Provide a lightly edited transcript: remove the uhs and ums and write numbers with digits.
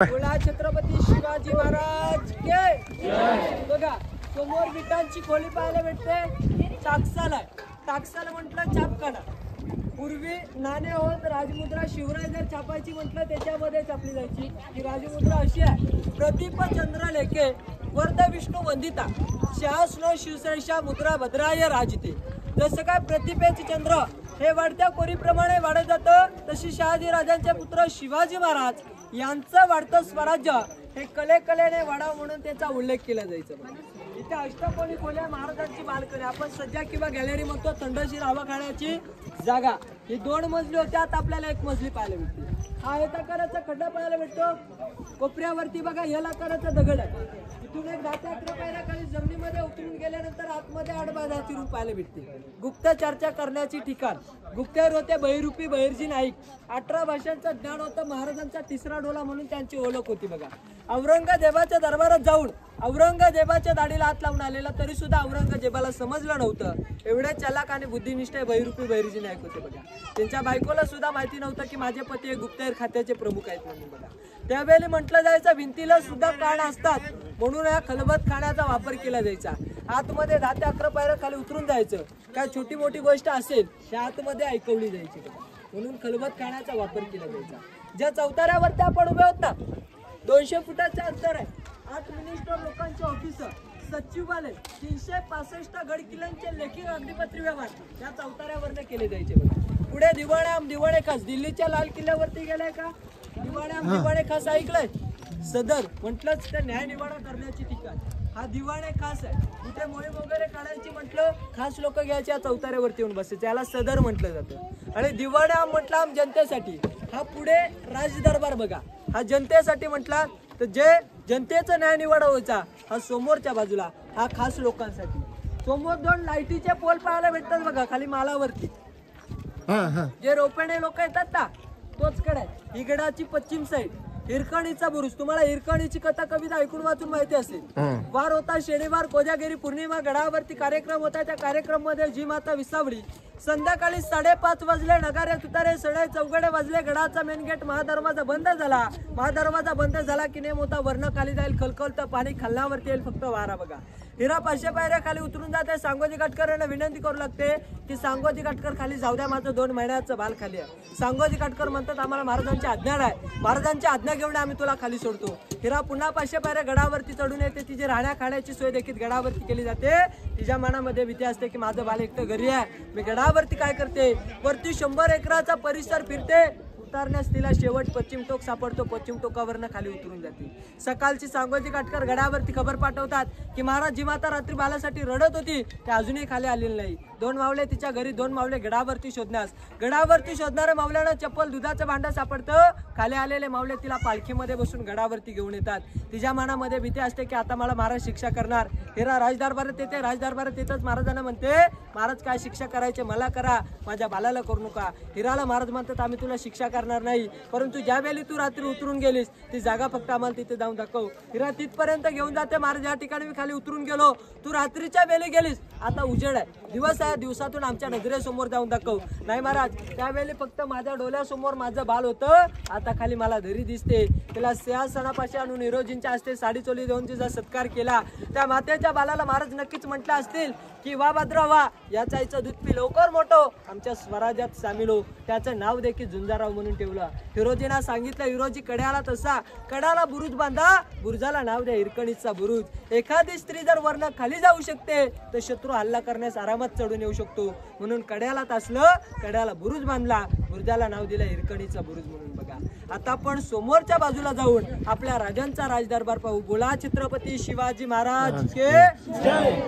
बोला छत्रपती शिवाजी महाराज के बघा समोर विटांची खोली पाहायला भेटते। टाकसाल आहे, टाकसाल म्हटलं छापखाना। पूर्वी नाणे होत राजमुद्रा शिवराय जर छापायची म्हटलं त्याच्यामध्ये छापली जायची। ही राजमुद्रा अशी आहे, प्रदीप चंद्र लेखे वर्ध विष्णू वंदिता शासनो शिवसेशा मुद्रा भद्राय राजते। जसं काय प्रतिपेचे चंद्र हे वाढत्या कोरीप्रमाणे वाढत जातं, तशी शहाजी राजांचे पुत्र शिवाजी महाराज यांचं वाढतं स्वराज्य हे कलेने वाढावं म्हणून त्याचा उल्लेख केला जायचा। इथे अष्टकोनी खोल्या महाराजांची बाल्कनी, आपण सज्जा किंवा गॅलरी म्हणतो, थंडशीर हवा खाण्याची जागा। ही 2 मजली होत्या, आता आपल्याला 1 मजली पाहायला भेटते। हा आयताकाराचा खड्डा पाहायला भेटतो। कोपऱ्यावरती बघा एल आकाराचा दगड आहे। इथून एक 10-11 पायऱ्या खाली जमिनीमध्ये उतरून गेल्यानंतर आतमध्ये 8x10 रूम पाहायला भेटते। गुप्त चर्चा करण्याची ठिकाण, गुप्तेर होते बहिरूपी बहिर्जी नाईक। 18 भाषांचं ज्ञान होतं, महाराजांचा तिसरा डोला म्हणून त्यांची ओळख होती। बघा औरंगजेबाच्या दरबारात जाऊन औरंगजेबाच्या दाढीला हात लावून आलेला, तरी सुद्धा औरंगजेबाला समजलं नव्हतं एवढे चलाक आणि बुद्धिनिष्ठ बहिरूपी बहिर्जी नाईक होते। बघा त्यांच्या बायकोला सुद्धा माहिती नव्हतं की माझे पती हे गुप्तहेर खात्याचे प्रमुख आहेत म्हणून। बघा त्यावेळी म्हटलं जायचं भिंतीला सुद्धा कान असतात, म्हणून या खलबत खाण्याचा वापर केला जायचा। आतमध्ये 10 ते 11 पायऱ्या खाली उतरून जायचं, काय छोटी मोठी गोष्ट असेल त्या आतमध्ये ऐकवली जायची, म्हणून खलबत खाण्याचा वापर केला जायचा। ज्या चौताऱ्यावरती आपण उभे होत ना, 200 फुटाचे अंतर आहे। 8 मिनिस्टर लोकांचे ऑफिसर, सचिवालय, 365 गड किल्ल्यांचे लेखी कागदीपत्री व्यवहार या चौताऱ्यावरने केले जायचे। बघा पुढे दिवाणे खास, दिल्लीच्या लाल किल्ल्यावरती गेलाय का? दिवाणे खास ऐकलंय? सदर म्हटलंच तर न्याय निवाडा करण्याची ठिकाण। हा दिवाणे खास आहे, कुठे मोहीम वगैरे काढायची म्हटलं खास लोक घ्यायचे या चौताऱ्यावरती येऊन बसायचे, याला सदर म्हटलं जातं। आणि दिवाणे म्हटलं आम जनतेसाठी। हा पुढे राजदरबार बघा, हा जनतेसाठी म्हटला, तर जे जनतेचा न्याय निवाडा व्हायचा हा समोरच्या बाजूला, हा खास लोकांसाठी। समोर 2 लाईटीचे पोल पाहायला भेटतात बघा खाली मालावरती, जे रोपणे लोक येतात ना तोच कडे आहे। ही गडाची पश्चिम साईड हिरकणीचा बुरुज, तुम्हाला हिरकणीची कथा कविता ऐकून वाचून माहिती असेल। वार होता शनिवार, कोजागिरी पौर्णिमा, गडावरती कार्यक्रम होता। त्या कार्यक्रम मध्ये जी माता विसावली। संध्याकाळी 5:30 वाजले, नगारे तुतारे सडे चौघडे वाजले, गडाचा मेन गेट महादरवाजा बंद झाला। महादरवाजा बंद झाला की नेम होता वर्ण खाली जाईल, खलखलतं पाणी खालनावरती येईल फक्त वारा। बघा हिरा 500 पायऱ्या खाली उतरून जाते। सांगोजी घाटकर यांना विनंती करू लागते की सांगोजी घाटकर खाली जाऊ द्या, माझं 2 महिन्याचं बाल खाली आहे। सांगोजी घाटकर म्हणतात आम्हाला महाराजांची आज्ञा आहे, महाराजांची आज्ञा घेऊन आम्ही तुला खाली सोडतो। हिरा पुन्हा 500 पायऱ्या गडावरती चढून येते, तिची राहण्या खाण्याची सोय देखील गडावरती केली जाते। तिच्या मनामध्ये भीती असते की माझं बाल एकटं घरी आहे, मी गडावरती काय करते, वरती 100 एकराचा परिसर फिरते। उतारण्यास तिला शेवट पश्चिम टोक सापडतो, पश्चिम टोकावरनं खाली उतरून जाते। सकाळची सांगोजी घाटकर गडावरती खबर पाठवतात की महाराज जी माता रात्री बालासाठी रडत होती ते अजूनही खाली आलेली नाही। 2 मावळे तिच्या घरी, 2 मावळे गडावरती शोधण्यास, गडावरती शोधणाऱ्या मावळ्यांना चप्पल दुधाचं भांडं सापडतं। खाली आलेले मावळे तिला पालखीमध्ये बसून गडावरती घेऊन येतात। तिच्या मनामध्ये भीती असते की आता मला महाराज शिक्षा करणार। हिरा राजदरबारात येते, राजदरबारात येतच महाराजांना म्हणते महाराज काय शिक्षा करायचे मला करा, माझ्या बालाला करू नका। हिराला महाराज म्हणतात आम्ही तुला शिक्षा करणार नाही, परंतु ज्यावेळी तू रात्री उतरून गेलीस ती जागा फक्त आम्हाला तिथे जाऊन दाखव। हिरा तिथपर्यंत घेऊन जाते, महाराज या ठिकाणी मी खाली उतरून गेलो, तू रात्रीच्या वेळी गेलीस, आता उजेड आहे, दिवस आहे, दिवसातून आमच्या नजरेसमोर जाऊन दाखव। नाही महाराज त्यावेळी फक्त माझ्या डोळ्यासमोर माझं बाल होतं, आता खाली मला धरी दिसते। त्याला सिंहासनापाशी आणून हिरोजींच्या हस्ते साडी चोली देऊन तिचा सत्कार केला। त्या मातेच्या बालाला महाराज नक्कीच म्हटलं असतील की वा भद्रा वा, याचं आईचं दूध पी, लवकर मोठो, आमच्या स्वराज्यात सामील हो। त्याचं नाव देखील झुंजाराव म्हणून ठेवलं। हिरोजींना सांगितलं हिरोजी कड्याला तसा, कड्याला बुरुज बांधा, बुरुजाला नाव द्या हिरकणीचा बुरुज। एखादी स्त्री जर वर्ण खाली जाऊ शकते तर शत्रू हल्ला करण्यास आरामात चढून येऊ शकतो, म्हणून कड्याला तासलं, कड्याला बुरुज बांधला, बुरुजाला नाव दिलं हिरकणीचा बुरुज म्हणून। बघा आता आपण समोरच्या बाजूला जाऊन आपल्या राजांचा राजदरबार पाहू। बोला छत्रपती शिवाजी महाराज के जय।